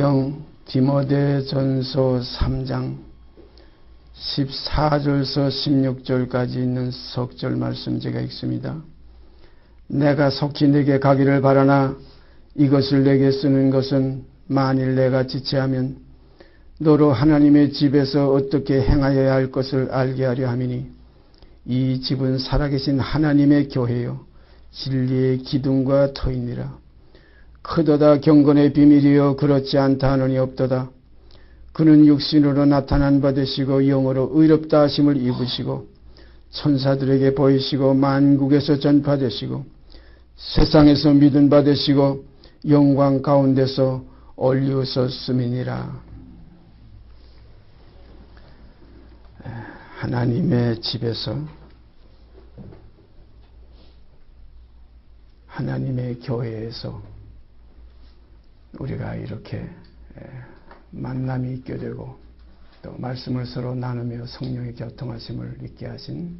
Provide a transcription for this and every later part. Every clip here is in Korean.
성경 디모데전서 3장 14절서 16절까지 있는 석절 말씀 제가 읽습니다. 내가 속히 내게 가기를 바라나 이것을 내게 쓰는 것은 만일 내가 지체하면 너로 하나님의 집에서 어떻게 행하여야 할 것을 알게 하려 함이니 이 집은 살아계신 하나님의 교회요 진리의 기둥과 터이니라. 크도다 경건의 비밀이여 그렇지 않다 하느니 없도다. 그는 육신으로 나타난 바 되시고 영으로 의롭다 하심을 입으시고 천사들에게 보이시고 만국에서 전파되시고 세상에서 믿은 바 되시고 영광 가운데서 올리우셨음이니라. 하나님의 집에서 하나님의 교회에서 우리가 이렇게 만남이 있게 되고 또 말씀을 서로 나누며 성령의 교통하심을 있게 하신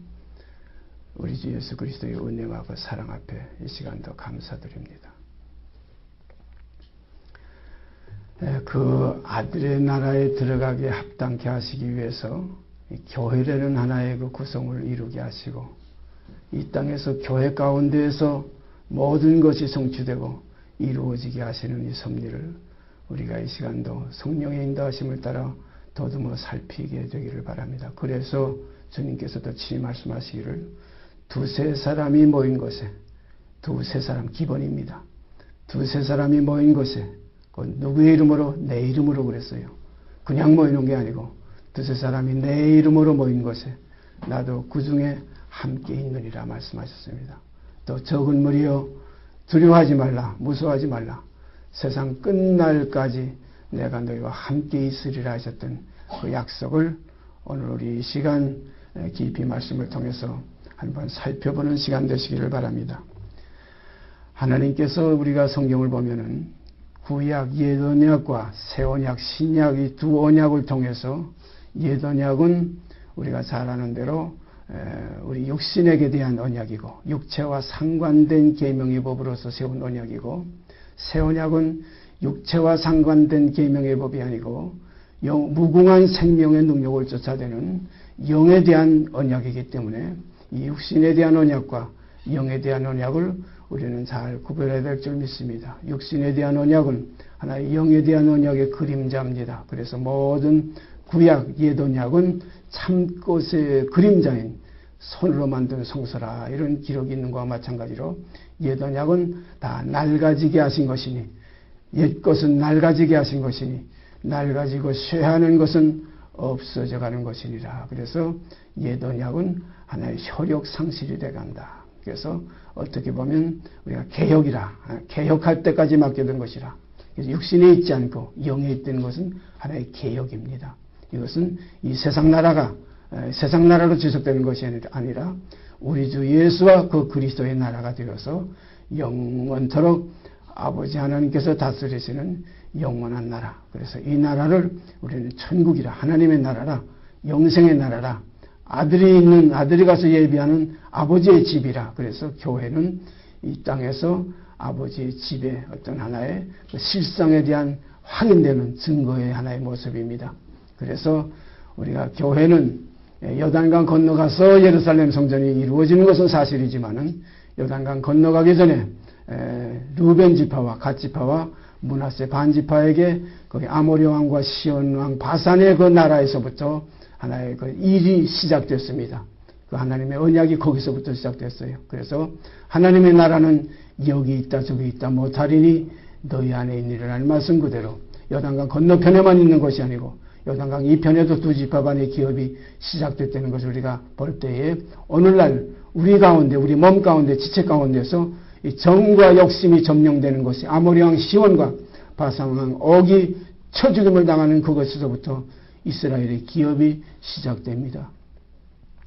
우리 주 예수 그리스도의 은혜와 그 사랑 앞에 이 시간도 감사드립니다. 그 아들의 나라에 들어가게 합당케 하시기 위해서 교회라는 하나의 그 구성을 이루게 하시고 이 땅에서 교회 가운데에서 모든 것이 성취되고 이루어지게 하시는 이 섭리를 우리가 이 시간도 성령의 인도하심을 따라 더듬어 살피게 되기를 바랍니다. 그래서 주님께서도 친히 말씀하시기를 두세 사람이 모인 곳에 두세 사람 기본입니다. 두세 사람이 모인 곳에 그 누구의 이름으로? 내 이름으로 그랬어요. 그냥 모이는 게 아니고 두세 사람이 내 이름으로 모인 곳에 나도 그 중에 함께 있느니라 말씀하셨습니다. 또 적은 무리여 두려워하지 말라, 무서워하지 말라. 세상 끝날까지 내가 너희와 함께 있으리라 하셨던 그 약속을 오늘 우리 이 시간 깊이 말씀을 통해서 한번 살펴보는 시간 되시기를 바랍니다. 하나님께서 우리가 성경을 보면은 구약 옛언약과 새언약 신약 이 두 언약을 통해서 옛언약은 우리가 잘 아는 대로 우리 육신에게 대한 언약이고 육체와 상관된 계명의 법으로서 세운 언약이고 새 언약은 육체와 상관된 계명의 법이 아니고 무궁한 생명의 능력을 쫓아내는 영에 대한 언약이기 때문에 이 육신에 대한 언약과 영에 대한 언약을 우리는 잘 구별해야 될 줄 믿습니다. 육신에 대한 언약은 하나의 영에 대한 언약의 그림자입니다. 그래서 모든 구약 옛 언약은 참것의 그림자인 손으로 만든 성서라 이런 기록이 있는 것과 마찬가지로 옛 언약은 다 낡아지게 하신 것이니 옛 것은 낡아지게 하신 것이니 낡아지고 쇠하는 것은 없어져 가는 것이니라. 그래서 옛 언약은 하나의 효력 상실이 돼 간다. 그래서 어떻게 보면 우리가 개혁할 때까지 맡겨둔 것이라. 그래서 육신에 있지 않고 영에 있던 것은 하나의 개혁입니다. 이것은 이 세상 나라로 지속되는 것이 아니라 우리 주 예수와 그 그리스도의 나라가 되어서 영원토록 아버지 하나님께서 다스리시는 영원한 나라. 그래서 이 나라를 우리는 천국이라, 하나님의 나라라, 영생의 나라라, 아들이 가서 예비하는 아버지의 집이라. 그래서 교회는 이 땅에서 아버지의 집의 어떤 하나의 실상에 대한 확인되는 증거의 하나의 모습입니다. 그래서 우리가 교회는 요단강 건너가서 예루살렘 성전이 이루어지는 것은 사실이지만은 요단강 건너가기 전에 루벤 지파와 갓 지파와 므낫세 반 지파에게 거기 아모리 왕과 시온 왕 바산의 그 나라에서부터 하나의 그 일이 시작됐습니다. 그 하나님의 언약이 거기서부터 시작됐어요. 그래서 하나님의 나라는 여기 있다 저기 있다 못하리니 너희 안에 있느니라는 말씀 그대로 요단강 건너편에만 있는 것이 아니고 요단강 이편에도 두 지파 간의 기업이 시작됐다는 것을 우리가 볼 때에 오늘날 우리 가운데 우리 몸 가운데 지체 가운데서 이 정과 욕심이 점령되는 것이 아모리 왕 시온과 바산 왕 옥이 쳐죽임을 당하는 그것에서부터 이스라엘의 기업이 시작됩니다.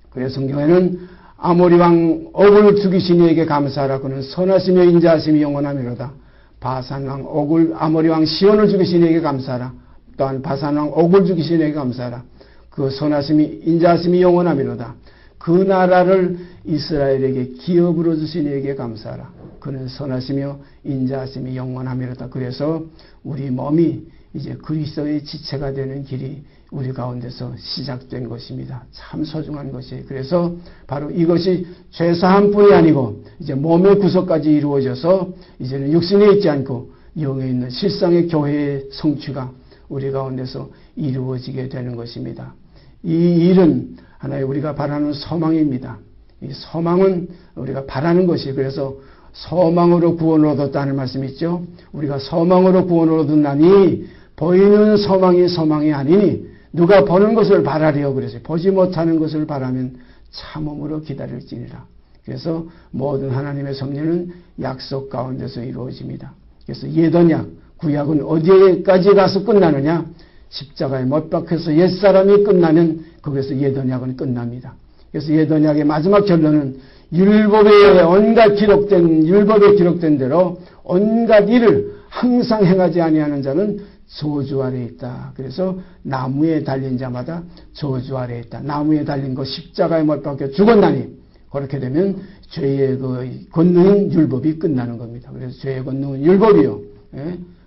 그래서 성경에는 아모리 왕 옥을 죽이신 이에게 감사하라. 그는 선하시며 인자하심이 영원하미로다. 바산 왕 옥을 아모리 왕 시온을 죽이신 이에게 감사하라. 또한 바산 왕 옥을 죽이신 이에게 감사하라. 그 선하심이 인자하심이 영원하미로다. 그 나라를 이스라엘에게 기업으로 주신 이에게 감사하라. 그는 선하시며 인자하심이 영원하미로다. 그래서 우리 몸이 이제 그리스도의 지체가 되는 길이 우리 가운데서 시작된 것입니다. 참 소중한 것이에요. 그래서 바로 이것이 죄사함뿐이 아니고 이제 몸의 구속까지 이루어져서 이제는 육신에 있지 않고 영에 있는 실상의 교회의 성취가 우리 가운데서 이루어지게 되는 것입니다. 이 일은 하나의 우리가 바라는 소망입니다. 이 소망은 우리가 바라는 것이 그래서 소망으로 구원을 얻었다는 말씀이 있죠. 우리가 소망으로 구원을 얻었나니 보이는 소망이 소망이 아니니 누가 보는 것을 바라려 그래서 보지 못하는 것을 바라면 참음으로 기다릴지니라. 그래서 모든 하나님의 섭리는 약속 가운데서 이루어집니다. 그래서 옛언약, 구약은 어디까지 가서 끝나느냐? 십자가에 못 박혀서 옛사람이 끝나면 거기서 옛언약은 끝납니다. 그래서 옛언약의 마지막 결론은 율법에 온갖 율법에 기록된 대로 온갖 일을 항상 행하지 아니하는 자는 저주 아래에 있다. 그래서 나무에 달린 자마다 저주 아래에 있다. 나무에 달린 거 십자가에 못 박혀 죽었나니 그렇게 되면 죄의 그 권능인 율법이 끝나는 겁니다. 그래서 죄의 권능은 율법이요.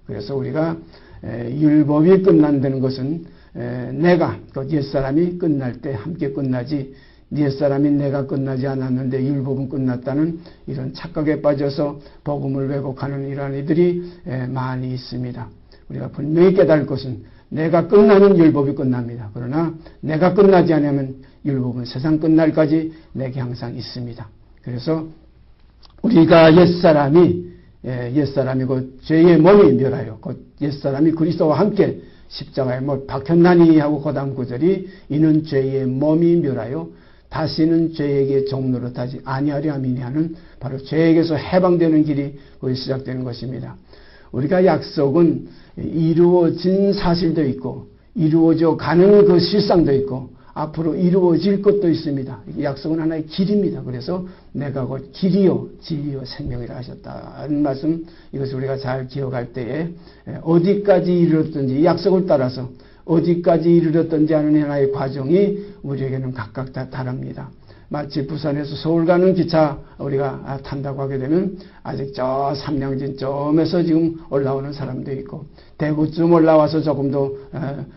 그래서 우리가 율법이 끝난다는 것은 내가 그 옛사람이 끝날 때 함께 끝나지 옛사람이 내가 끝나지 않았는데 율법은 끝났다는 이런 착각에 빠져서 복음을 왜곡하는 이러한 이들이 많이 있습니다. 우리가 분명히 깨달을 것은 내가 끝나면 율법이 끝납니다. 그러나 내가 끝나지 않으면 율법은 세상 끝날까지 내게 항상 있습니다. 그래서 우리가 옛사람이고 죄의 몸이 멸하여 곧 옛사람이 그리스도와 함께 십자가에 못 박혔나니 하고 그 다음 구절이 이는 죄의 몸이 멸하여 다시는 죄에게 종노릇하지 아니하려 함이니 하는 바로 죄에게서 해방되는 길이 거기 시작되는 것입니다. 우리가 약속은 이루어진 사실도 있고 이루어져 가는 그 실상도 있고 앞으로 이루어질 것도 있습니다. 약속은 하나의 길입니다. 그래서 내가 곧 길이요 진리요 생명이라 하셨다는 말씀 이것을 우리가 잘 기억할 때에 어디까지 이르렀든지 약속을 따라서 어디까지 이르렀든지 하는 하나의 과정이 우리에게는 각각 다 다릅니다. 마치 부산에서 서울 가는 기차 우리가 탄다고 하게 되면 아직 저 삼량진쯤에서 지금 올라오는 사람도 있고 대구쯤 올라와서 조금 더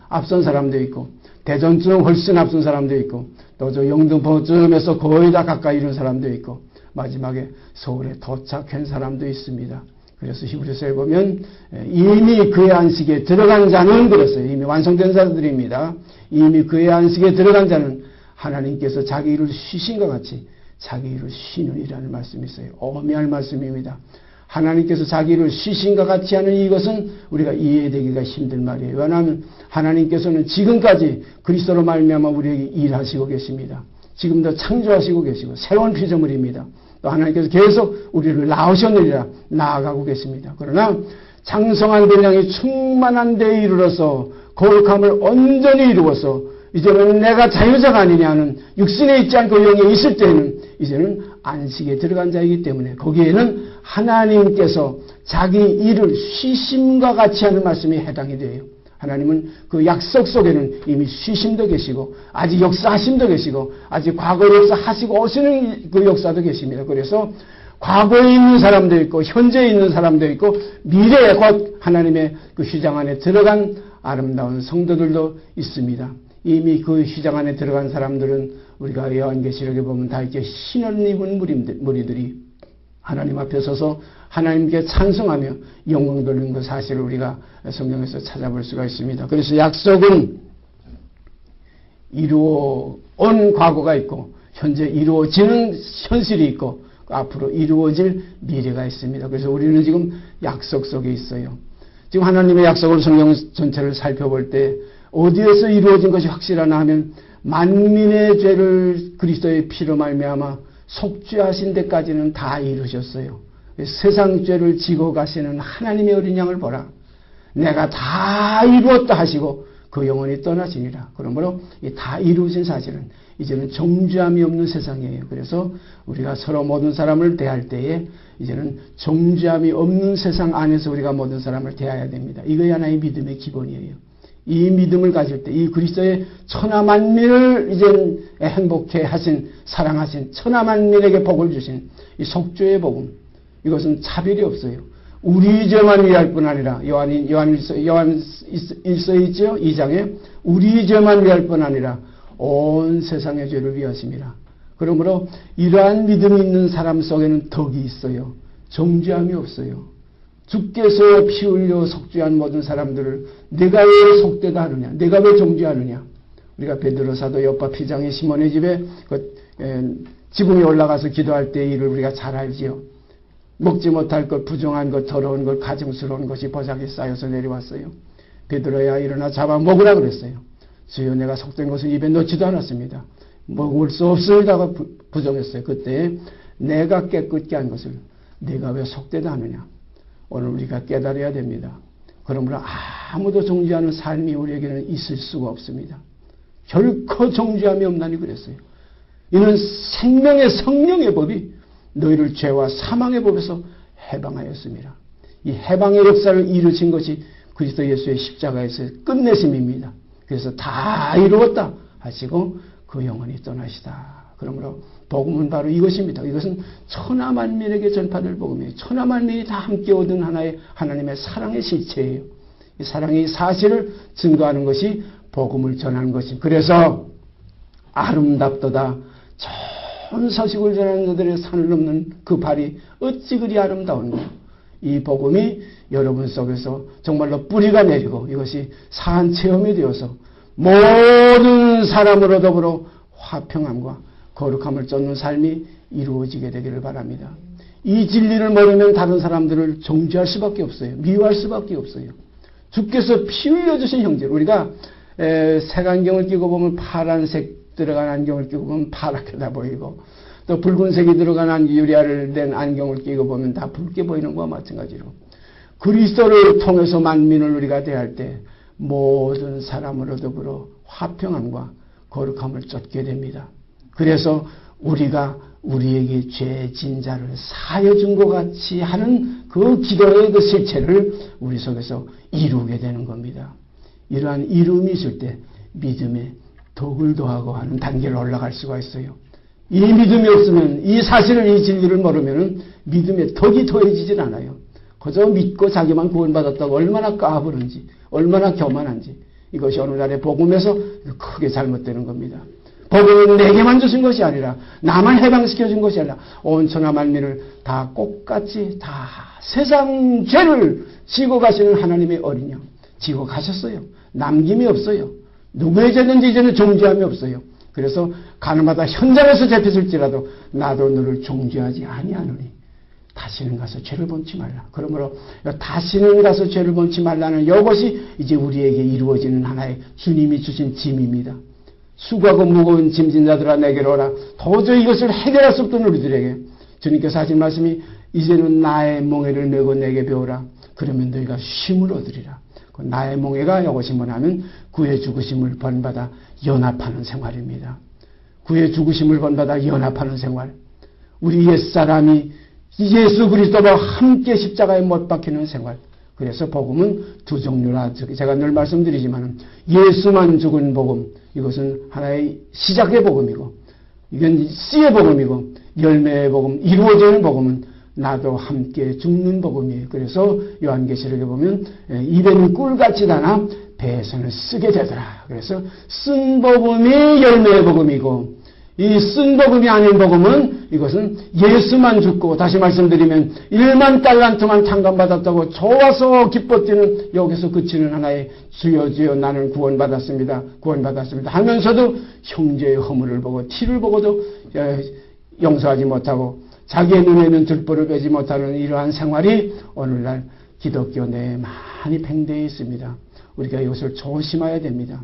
앞선 사람도 있고 대전쯤 훨씬 앞선 사람도 있고 또 저 영등포쯤에서 거의 다 가까이 이른 사람도 있고 마지막에 서울에 도착한 사람도 있습니다. 그래서 히브리서에 보면 이미 그의 안식에 들어간 자는 그랬어요. 이미 완성된 자들입니다. 이미 그의 안식에 들어간 자는 하나님께서 자기 일을 쉬신 것 같이 자기 일을 쉬느니라는 말씀이 있어요. 오묘한 말씀입니다. 하나님께서 자기 일을 쉬신 것 같이 하는 이것은 우리가 이해되기가 힘든 말이에요. 왜냐하면 하나님께서는 지금까지 그리스도로 말미암아 우리에게 일하시고 계십니다. 지금도 창조하시고 계시고 새로운 피조물입니다. 또 하나님께서 계속 우리를 낳으셨느니라 나아가고 계십니다. 그러나 장성한 분량이 충만한 데에 이르러서 거룩함을 온전히 이루어서 이제는 내가 자유자가 아니냐 하는 육신에 있지 않고 영에 있을 때는 이제는 안식에 들어간 자이기 때문에 거기에는 하나님께서 자기 일을 쉬심과 같이 하는 말씀이 해당이 돼요. 하나님은 그 약속 속에는 이미 쉬심도 계시고 아직 역사하심도 계시고 아직 과거 역사하시고 오시는 그 역사도 계십니다. 그래서 과거에 있는 사람도 있고 현재에 있는 사람도 있고 미래에 곧 하나님의 그 휘장 안에 들어간 아름다운 성도들도 있습니다. 이미 그 휘장 안에 들어간 사람들은 우리가 요한계시록에 보면 다 이렇게 흰옷 입은 무리들이 하나님 앞에 서서 하나님께 찬송하며 영광 돌리는 그 사실을 우리가 성경에서 찾아볼 수가 있습니다. 그래서 약속은 이루어 온 과거가 있고 현재 이루어지는 현실이 있고 앞으로 이루어질 미래가 있습니다. 그래서 우리는 지금 약속 속에 있어요. 지금 하나님의 약속을 성경 전체를 살펴볼 때 어디에서 이루어진 것이 확실하나 하면 만민의 죄를 그리스도의 피로 말미암아 속죄하신 데까지는 다 이루셨어요. 세상 죄를 지고 가시는 하나님의 어린 양을 보라. 내가 다 이루었다 하시고 그 영혼이 떠나시니라. 그러므로 다 이루어진 사실은 이제는 정죄함이 없는 세상이에요. 그래서 우리가 서로 모든 사람을 대할 때에 이제는 정죄함이 없는 세상 안에서 우리가 모든 사람을 대해야 됩니다. 이거 하나의 믿음의 기본이에요. 이 믿음을 가질 때 이 그리스도의 천하만민을 이제 행복해 하신 사랑하신 천하만민에게 복을 주신 이 속죄의 복음 이것은 차별이 없어요. 우리 죄만 위할 뿐 아니라 요한 1서에 있죠. 2장에 우리 죄만 위할 뿐 아니라 온 세상의 죄를 위하심이라. 그러므로 이러한 믿음이 있는 사람 속에는 덕이 있어요. 정죄함이 없어요. 주께서 피 흘려 속죄한 모든 사람들을 내가 왜 속되다 하느냐, 내가 왜 정죄하느냐. 우리가 베드로 사도 여파 피장의 시몬의 집에 지붕에 올라가서 기도할 때 일을 우리가 잘 알지요. 먹지 못할 것, 부정한 것, 더러운 것, 가증스러운 것이 보자기에 쌓여서 내려왔어요. 베드로야 일어나 잡아 먹으라 그랬어요. 주여 내가 속된 것을 입에 넣지도 않았습니다. 먹을 수 없습니다가 부정했어요. 그때 내가 깨끗게 한 것을 내가 왜 속되다 하느냐. 오늘 우리가 깨달아야 됩니다. 그러므로 아무도 정죄하는 삶이 우리에게는 있을 수가 없습니다. 결코 정죄함이 없나니 그랬어요. 이는 생명의 성령의 법이 너희를 죄와 사망의 법에서 해방하였습니다. 이 해방의 역사를 이루신 것이 그리스도 예수의 십자가에서의 끝내심입니다. 그래서 다 이루었다 하시고 그 영혼이 떠나시다. 그러므로 복음은 바로 이것입니다. 이것은 천하만민에게 전파될 복음이에요. 천하만민이 다 함께 얻은 하나의 하나님의 사랑의 실체예요. 이 사랑의 사실을 증거하는 것이 복음을 전하는 것입니다. 그래서 아름답도다. 전 서식을 전하는 자들의 산을 넘는 그 발이 어찌 그리 아름다운가. 이 복음이 여러분 속에서 정말로 뿌리가 내리고 이것이 산 체험이 되어서 모든 사람으로 더불어 화평함과 거룩함을 쫓는 삶이 이루어지게 되기를 바랍니다. 이 진리를 모르면 다른 사람들을 정죄할 수밖에 없어요. 미워할 수밖에 없어요. 주께서 피 흘려주신 형제를 우리가 색안경을 끼고 보면 파란색 들어간 안경을 끼고 보면 파랗게 보이고 또 붉은색이 들어간 유리알을 낸 안경을 끼고 보면 다 붉게 보이는 것과 마찬가지로 그리스도를 통해서 만민을 우리가 대할 때 모든 사람으로 더불어 화평함과 거룩함을 쫓게 됩니다. 그래서 우리가 우리에게 죄 진자를 사여준 것 같이 하는 그 기도의 그 실체를 우리 속에서 이루게 되는 겁니다. 이러한 이루음이 있을 때 믿음에 덕을 더하고 하는 단계를 올라갈 수가 있어요. 이 믿음이 없으면 이 사실을 이 진리를 모르면 믿음에 덕이 더해지질 않아요. 그저 믿고 자기만 구원받았다고 얼마나 까부른지 얼마나 교만한지 이것이 오늘날의 복음에서 크게 잘못되는 겁니다. 복음은 내게만 주신 것이 아니라 나만 해방시켜준 것이 아니라 온 천하 만민을 다 똑같이 다 세상 죄를 지고 가시는 하나님의 어린 양 지고 가셨어요. 남김이 없어요. 누구의 죄든지 이제는 정죄함이 없어요. 그래서 가늠하다 현장에서 잡혔을지라도 나도 너를 정죄하지 아니하노니 다시는 가서 죄를 범치 말라. 그러므로 다시는 가서 죄를 범치 말라는 이것이 이제 우리에게 이루어지는 하나의 주님이 주신 짐입니다. 수고하고 무거운 짐진 자들아 내게로 오라. 도저히 이것을 해결할 수 없던 우리들에게 주님께서 하신 말씀이 이제는 나의 멍에를 메고 내게 배우라. 그러면 너희가 쉼을 얻으리라. 나의 멍에가 이것이 뭐냐면 구의 죽으심을 번받아 연합하는 생활입니다. 구의 죽으심을 번받아 연합하는 생활. 우리 옛사람이 예수 그리스도와 함께 십자가에 못 박히는 생활. 그래서 복음은 두 종류라. 제가 늘 말씀드리지만 예수만 죽은 복음 이것은 하나의 시작의 복음이고 이건 씨의 복음이고 열매의 복음 이루어지는 복음은 나도 함께 죽는 복음이에요. 그래서 요한계시록에 보면 입에는 꿀같이 다나 배에서는 쓰게 되더라. 그래서 쓴 복음이 열매의 복음이고 이 쓴 복음이 아닌 복음은 이것은 예수만 죽고 다시 말씀드리면 1만 달란트만 탕감받았다고 좋아서 기뻐 뛰는 여기서 그치는 하나의 주여 주여 나는 구원받았습니다. 구원받았습니다. 하면서도 형제의 허물을 보고 티를 보고도 용서하지 못하고 자기의 눈에는 들보를 빼지 못하는 이러한 생활이 오늘날 기독교 내에 많이 팽배해 있습니다. 우리가 이것을 조심해야 됩니다.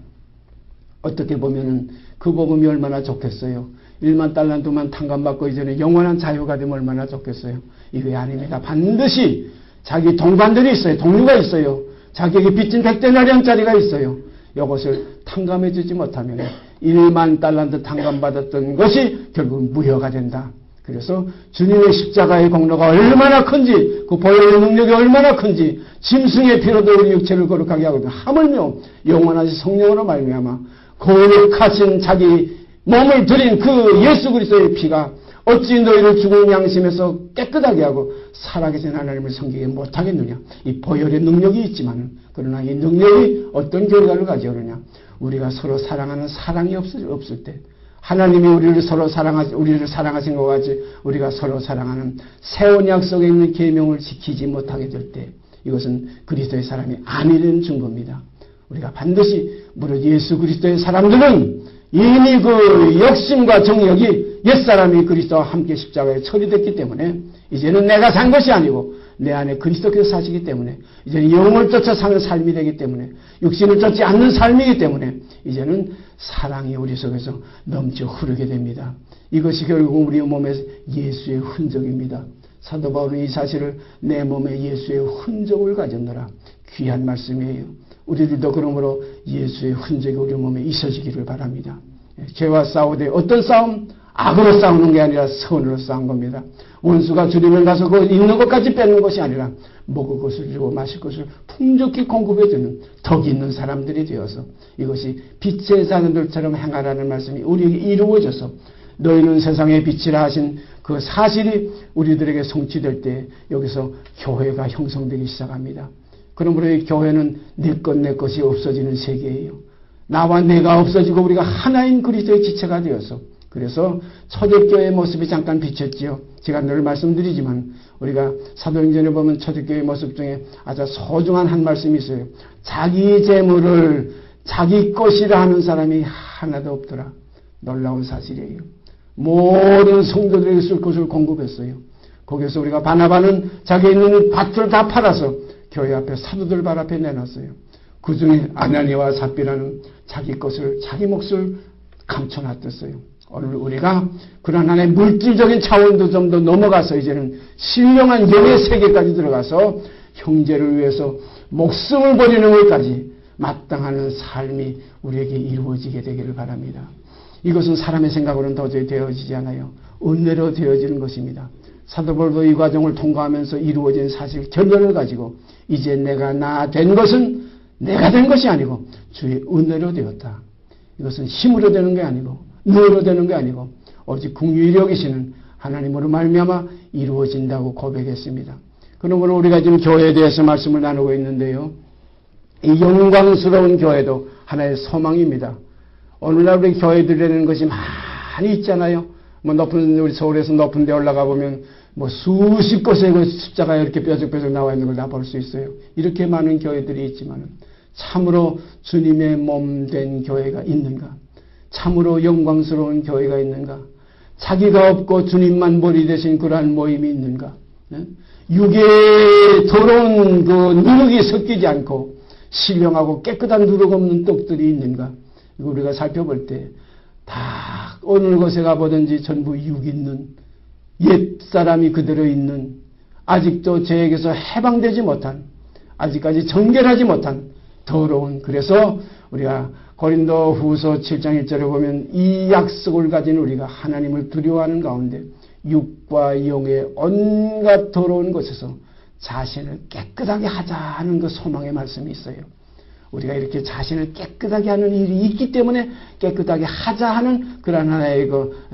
어떻게 보면은 그 복음이 얼마나 좋겠어요. 1만 달란트만 탕감받고 이전에 영원한 자유가 되면 얼마나 좋겠어요. 이게 아닙니다. 반드시 자기 동반들이 있어요. 동료가 있어요. 자기에게 빚진 100데나리온짜리가 있어요. 이것을 탕감해 주지 못하면 1만 달란트 탕감받았던 것이 결국 무효가 된다. 그래서 주님의 십자가의 공로가 얼마나 큰지 그 보혈의 능력이 얼마나 큰지 짐승의 피로도 우리 육체를 거룩하게 하거든. 하물며 영원하신 성령으로 말미암아 거룩하신 자기 몸을 드린 그 예수 그리스도의 피가 어찌 너희를 죽은 양심에서 깨끗하게 하고 살아계신 하나님을 섬기게 못하겠느냐. 이 보혈의 능력이 있지만 그러나 이 능력이 어떤 결과를 가져오느냐. 우리가 서로 사랑하는 사랑이 없을 때, 하나님이 우리를 사랑하신 것 같이 우리가 서로 사랑하는 새 언약 속에 있는 계명을 지키지 못하게 될 때, 이것은 그리스도의 사람이 아니라는 증거입니다. 우리가 반드시 무릇 예수 그리스도의 사람들은 이미 그 역심과 정력이 옛사람이 그리스도와 함께 십자가에 처리됐기 때문에 이제는 내가 산 것이 아니고 내 안에 그리스도께서 사시기 때문에 이제는 영을 쫓아 사는 삶이 되기 때문에 육신을 쫓지 않는 삶이기 때문에 이제는 사랑이 우리 속에서 넘쳐 흐르게 됩니다. 이것이 결국 우리 몸에 예수의 흔적입니다. 사도 바울은 이 사실을 내 몸에 예수의 흔적을 가졌노라. 귀한 말씀이에요. 우리들도 그러므로 예수의 흔적이 우리 몸에 있어지기를 바랍니다. 죄와 싸우되 어떤 싸움? 악으로 싸우는 게 아니라 선으로 싸운 겁니다. 원수가 주님을 가서 그 있는 것까지 뺏는 것이 아니라 먹을 것을 주고 마실 것을 풍족히 공급해주는 덕이 있는 사람들이 되어서 이것이 빛의 사람들처럼 행하라는 말씀이 우리에게 이루어져서 너희는 세상의 빛이라 하신 그 사실이 우리들에게 성취될 때 여기서 교회가 형성되기 시작합니다. 그러므로 이 교회는 내 것이 없어지는 세계예요. 나와 내가 없어지고 우리가 하나인 그리스도의 지체가 되어서 그래서 초대교회의 모습이 잠깐 비쳤지요. 제가 늘 말씀드리지만 우리가 사도행전에 보면 초대교회의 모습 중에 아주 소중한 한 말씀이 있어요. 자기 재물을 자기 것이라 하는 사람이 하나도 없더라. 놀라운 사실이에요. 모든 성도들에게 쓸 것을 공급했어요. 거기서 우리가 바나바는 자기 있는 밭을 다 팔아서 교회 앞에 사도들 발 앞에 내놨어요. 그 중에 아나니와 삽비라는 자기 것을 자기 몫을 감춰놨었어요. 오늘 우리가 그런 하나의 물질적인 차원도 좀 더 넘어가서 이제는 신령한 영의 세계까지 들어가서 형제를 위해서 목숨을 버리는 것까지 마땅하는 삶이 우리에게 이루어지게 되기를 바랍니다. 이것은 사람의 생각으로는 도저히 되어지지 않아요. 은혜로 되어지는 것입니다. 사도 바울도 이 과정을 통과하면서 이루어진 사실 결론을 가지고 이제 내가 나 된 것은 내가 된 것이 아니고 주의 은혜로 되었다. 이것은 힘으로 되는 게 아니고 능으로 되는 게 아니고 오직 긍휼히 여기시는 하나님으로 말미암아 이루어진다고 고백했습니다. 그러므로 우리가 지금 교회에 대해서 말씀을 나누고 있는데요. 이 영광스러운 교회도 하나의 소망입니다. 오늘날 우리 교회들이라는 것이 많이 있잖아요. 우리 서울에서 높은 데 올라가 보면 수십 곳에 그 십자가 이렇게 뾰족뾰족 나와 있는 걸 다 볼 수 있어요. 이렇게 많은 교회들이 있지만 참으로 주님의 몸 된 교회가 있는가? 참으로 영광스러운 교회가 있는가? 자기가 없고 주님만 머리 대신 그러한 모임이 있는가? 육에 더러운 그 누룩이 섞이지 않고 신령하고 깨끗한 누룩 없는 떡들이 있는가? 이거 우리가 살펴볼 때 다 어느 곳에 가보든지 전부 육 있는 옛사람이 그대로 있는 아직도 죄에게서 해방되지 못한 아직까지 정결하지 못한 더러운 그래서 우리가 고린도 후서 7장 1절에 보면 이 약속을 가진 우리가 하나님을 두려워하는 가운데 육과 영의 온갖 더러운 것에서 자신을 깨끗하게 하자 하는 그 소망의 말씀이 있어요. 우리가 이렇게 자신을 깨끗하게 하는 일이 있기 때문에 깨끗하게 하자 하는 그런 하나의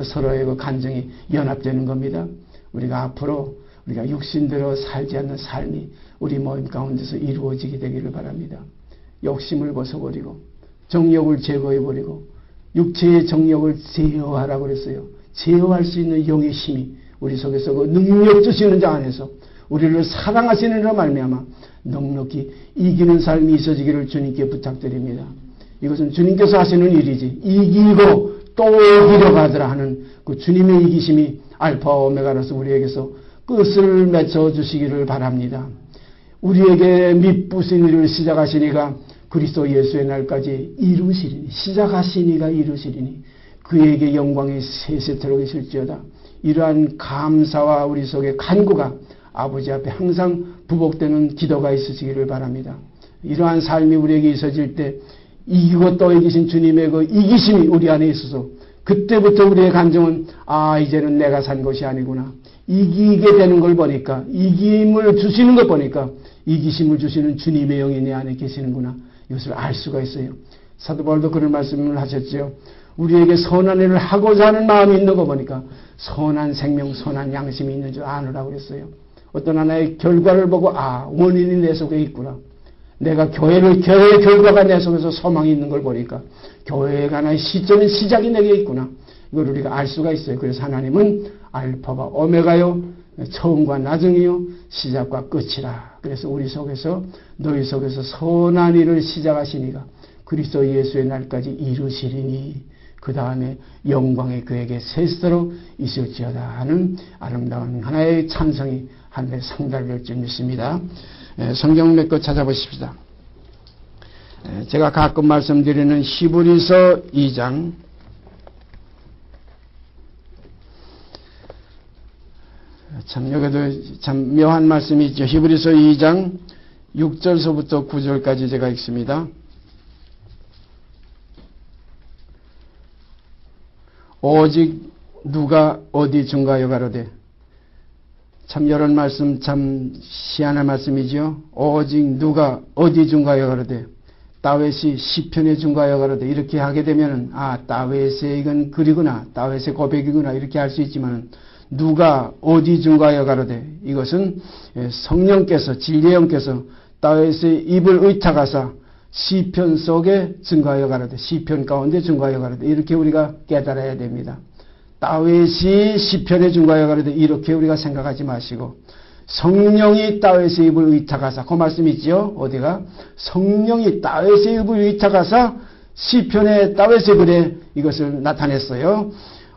서로의 감정이 연합되는 겁니다. 우리가 앞으로 우리가 육신대로 살지 않는 삶이 우리 모임 가운데서 이루어지게 되기를 바랍니다. 욕심을 벗어버리고 정욕을 제거해버리고 육체의 정욕을 제어하라고 그랬어요. 제어할 수 있는 영의 힘이 우리 속에서 그 능력 주시는 자 안에서 우리를 사랑하시는 이로 말미암아 넉넉히 이기는 삶이 있어지기를 주님께 부탁드립니다. 이것은 주님께서 하시는 일이지 이기고 또 이기려 가더라 하는 그 주님의 이기심이 알파 오메가로서 우리에게서 끝을 맺어 주시기를 바랍니다. 우리에게 미쁘신 일을 시작하시니가 그리스도 예수의 날까지 이루시리니 시작하시니가 이루시리니 그에게 영광이 세세토록 있을지어다. 이러한 감사와 우리 속의 간구가 아버지 앞에 항상 부복되는 기도가 있으시기를 바랍니다. 이러한 삶이 우리에게 있어질 때 이기고 또 이기신 주님의 그 이기심이 우리 안에 있어서 그때부터 우리의 감정은 이제는 내가 산 것이 아니구나. 이기게 되는 걸 보니까 이김을 주시는 걸 보니까 이기심을 주시는 주님의 영이 내 안에 계시는구나. 이것을 알 수가 있어요. 사도 바울도 그런 말씀을 하셨죠. 우리에게 선한 일을 하고자 하는 마음이 있는 거 보니까 선한 생명, 선한 양심이 있는 줄 아느라고 그랬어요. 어떤 하나의 결과를 보고 원인이 내 속에 있구나. 내가 교회의 결과가 내 속에서 소망이 있는 걸 보니까 교회가 하나의 시점인 시작이 내게 있구나. 이걸 우리가 알 수가 있어요. 그래서 하나님은 알파와 오메가요, 처음과 나중이요, 시작과 끝이라. 그래서 우리 속에서, 너희 속에서 선한 일을 시작하시니가 그리스도 예수의 날까지 이루시리니 그 다음에 영광이 그에게 세세도록 있을지어다 하는 아름다운 하나의 찬성이 하늘에 상달될 줄 믿습니다. 성경 몇 것 찾아보십시다. 제가 가끔 말씀드리는 히브리서 2장 참 여기도 참 묘한 말씀이 있죠. 히브리서 2장 6절서부터 9절까지 제가 읽습니다. 오직 누가 어디 중가여 가로되. 참 이런 말씀 참 희한한 말씀이죠. 오직 누가 어디 중가여 가로되. 다윗이 시편에 중가여 가로되. 이렇게 하게 되면은 다윗의 이건 글이구나, 다윗의 고백이구나 이렇게 할 수 있지만 누가 어디 중가여 가로되. 이것은 성령께서, 진리의 영께서 다윗의 입을 의탁하사 시편 속에 증거하여 가로되, 시편 가운데 증거하여 가로되 이렇게 우리가 깨달아야 됩니다. 다윗이 시편에 증거하여 가로되 이렇게 우리가 생각하지 마시고 성령이 다윗의 입을 의탁하사, 그 말씀이 있죠. 어디가? 성령이 다윗의 입을 의탁하사 시편에 다윗의 글에 이것을 나타냈어요.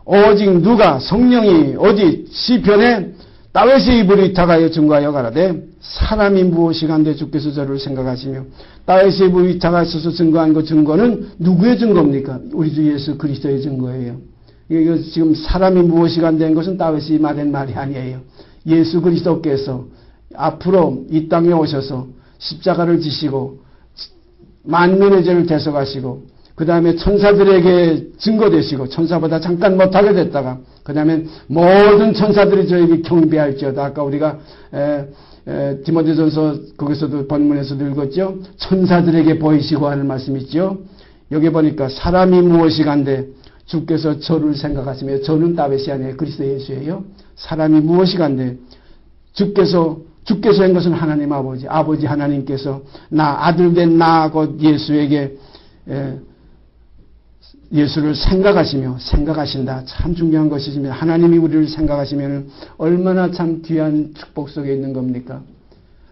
오직 누가, 성령이 어디 시편에 다윗의 입을 의탁하여 증거하여 가로되 사람이 무엇이간데 주께서 저를 생각하시며. 다윗의 입을 의탁하셔서 증거한 그 증거는 누구의 증거입니까? 우리 주 예수 그리스도의 증거예요. 이거 지금 사람이 무엇이간데 한 것은 다윗이 말한 말이 아니에요. 예수 그리스도께서 앞으로 이 땅에 오셔서 십자가를 지시고 만민의 죄를 대속하시고 그 다음에 천사들에게 증거되시고 천사보다 잠깐 못하게 됐다가 그 다음에 모든 천사들이 저에게 경배할지어다. 아까 우리가 디모데전서 거기서도 본문에서도 읽었죠. 천사들에게 보이시고 하는 말씀이 있죠. 여기 보니까 사람이 무엇이간데 주께서 저를 생각하시며, 저는 다윗이 아니에요. 그리스도 예수예요. 사람이 무엇이간데 주께서 한 것은 하나님 아버지 하나님께서 아들 된 나 곧 예수에게 예수를 생각하신다. 참 중요한 것이지만 하나님이 우리를 생각하시면 얼마나 참 귀한 축복 속에 있는 겁니까?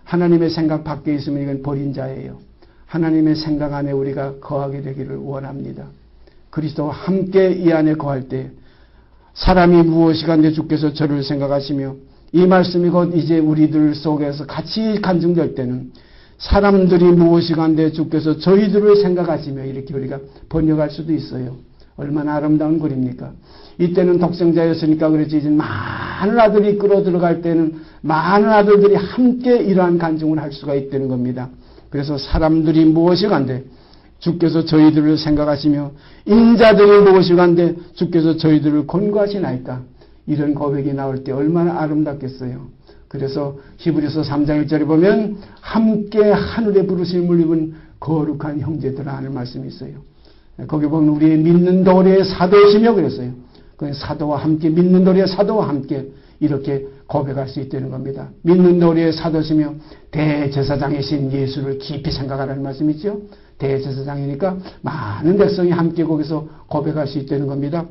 하나님의 생각 밖에 있으면 이건 버린 자예요. 하나님의 생각 안에 우리가 거하게 되기를 원합니다. 그리스도와 함께 이 안에 거할 때 사람이 무엇이간데 주께서 저를 생각하시며, 이 말씀이 곧 이제 우리들 속에서 같이 간증될 때는 사람들이 무엇이간데 주께서 저희들을 생각하시며, 이렇게 우리가 번역할 수도 있어요. 얼마나 아름다운 글입니까? 이때는 독생자였으니까 그렇지, 이제 많은 아들이 끌어 들어갈 때는 많은 아들들이 함께 이러한 간증을 할 수가 있다는 겁니다. 그래서 사람들이 무엇이간데 주께서 저희들을 생각하시며, 인자들이 무엇이간데 주께서 저희들을 권고하시나이까. 이런 고백이 나올 때 얼마나 아름답겠어요. 그래서 히브리서 3장 1절에 보면 함께 하늘의 부르심을 입은 거룩한 형제들아 하는 말씀이 있어요. 거기 보면 우리의 믿는 도리의 사도시며 그랬어요. 그 사도와 함께, 믿는 도리의 사도와 함께 이렇게 고백할 수 있다는 겁니다. 믿는 도리의 사도시며 대제사장이신 예수를 깊이 생각하라는 말씀이 있죠. 대제사장이니까 많은 백성이 함께 거기서 고백할 수 있다는 겁니다.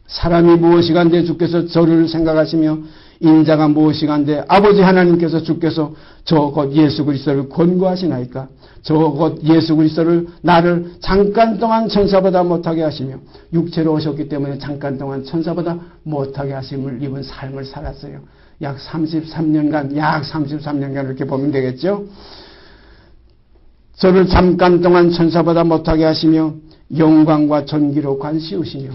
사람이 무엇이간데 주께서 저를 생각하시며, 인자가 무엇이간데 아버지 하나님께서 주께서 저 곧 예수 그리스도를 권고하시나이까. 저 곧 예수 그리스도를 나를 잠깐 동안 천사보다 못하게 하시며, 육체로 오셨기 때문에 잠깐 동안 천사보다 못하게 하심을 입은 삶을 살았어요. 약 33년간 이렇게 보면 되겠죠. 저를 잠깐 동안 천사보다 못하게 하시며 영광과 전기로 관씌우시며,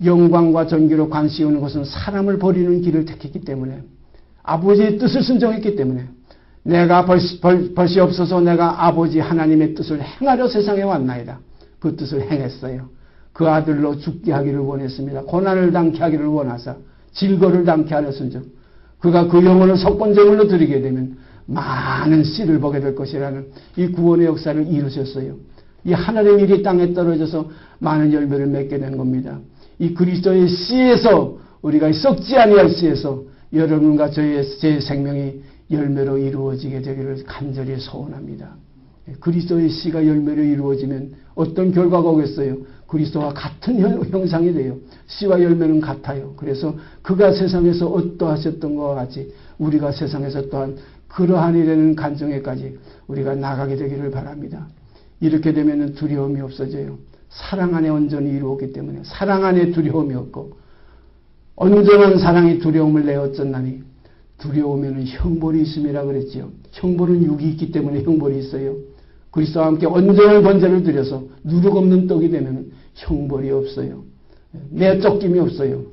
영광과 전기로 관씌우는 것은 사람을 버리는 길을 택했기 때문에, 아버지의 뜻을 순종했기 때문에, 내가 벌시 없어서 내가 아버지 하나님의 뜻을 행하려 세상에 왔나이다. 그 뜻을 행했어요. 그 아들로 죽게 하기를 원했습니다. 고난을 당케 하기를 원하사 질거를 당케 하였은즉 그가 그 영혼을 속건제물로 드리게 되면 많은 씨를 보게 될 것이라는 이 구원의 역사를 이루셨어요. 이 하나님의 일이 땅에 떨어져서 많은 열매를 맺게 되는 겁니다. 이 그리스도의 씨에서 우리가 썩지 아니할 씨에서 여러분과 제 생명이 열매로 이루어지게 되기를 간절히 소원합니다. 그리스도의 씨가 열매로 이루어지면 어떤 결과가 오겠어요? 그리스도와 같은 형상이 돼요. 씨와 열매는 같아요. 그래서 그가 세상에서 어떠하셨던 것과 같이 우리가 세상에서 또한 그러한 일에는 간증에까지 우리가 나가게 되기를 바랍니다. 이렇게 되면 두려움이 없어져요. 사랑 안에 온전히 이루었기 때문에 사랑 안에 두려움이 없고 온전한 사랑이 두려움을 내어쫓나니 두려우면 형벌이 있음이라 그랬지요. 형벌은 육이 있기 때문에 형벌이 있어요. 그리스도와 함께 온전한 번제를 드려서 누룩 없는 떡이 되면 형벌이 없어요. 내쫓김이 없어요.